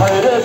Hare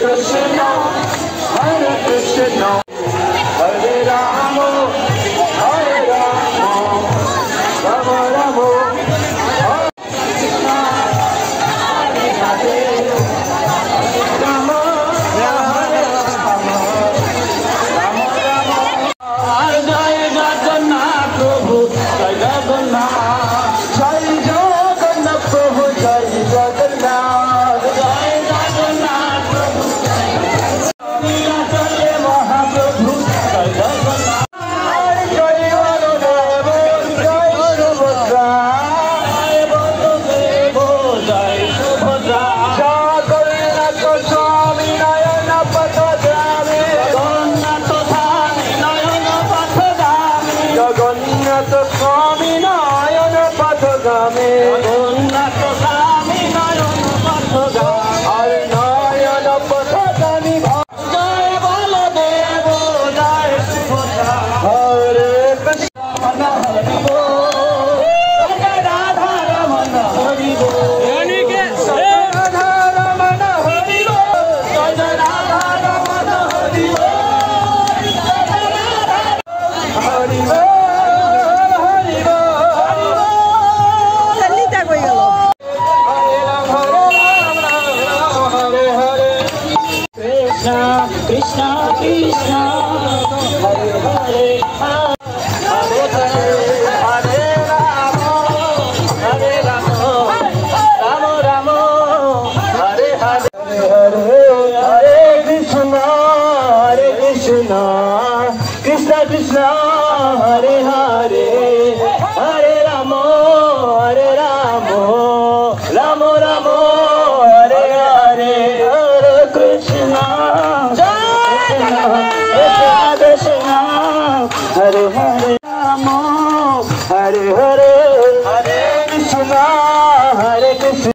Krishna,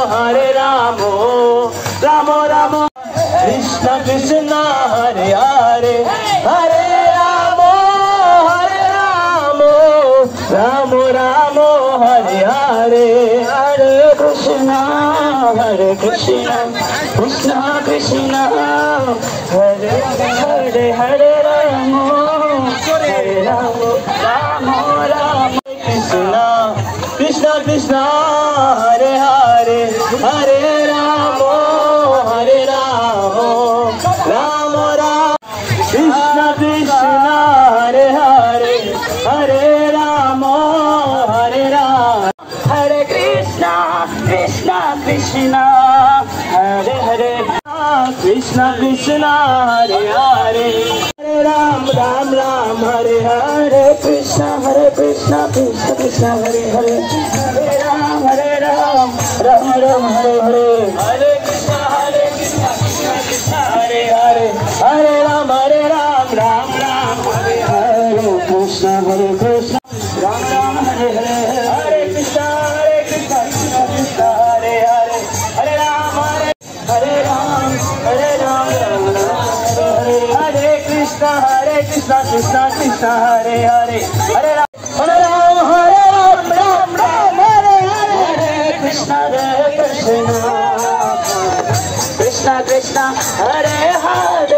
Hare Rama, Rama Rama, Krishna Krishna, Hare Hare, Hare Rama, Hare Rama, Rama Rama, Krishna Krishna Krishna, Hare Hare, Hare Rama, Hare Rama, Rama Rama, Krishna Krishna, Hare Hare, Hare Rama, Hare Rama, Hare Krishna Krishna Krishna, Hare Hare, Krishna Krishna, Hare Hare, Hare Ram Ram Ram, Hare Hare, Krishna Krishna Krishna, Hare Hare, Hare Ram Ram Ram, Hare Hare, Hare Krishna Krishna Krishna, Hare Hare, Hare Ram Ram Ram, Hare Hare, Krishna Ram Ram, Hare Hare, Hare Krishna Krishna Krishna, Hare Hare, Hare Ram Hare Ram, Hare Ram, Hare Krishna Krishna Krishna, Hare Hare, Hare Ram, Ram Ram, Hare Hare, Hare Krishna Krishna, Krishna Hare Hare.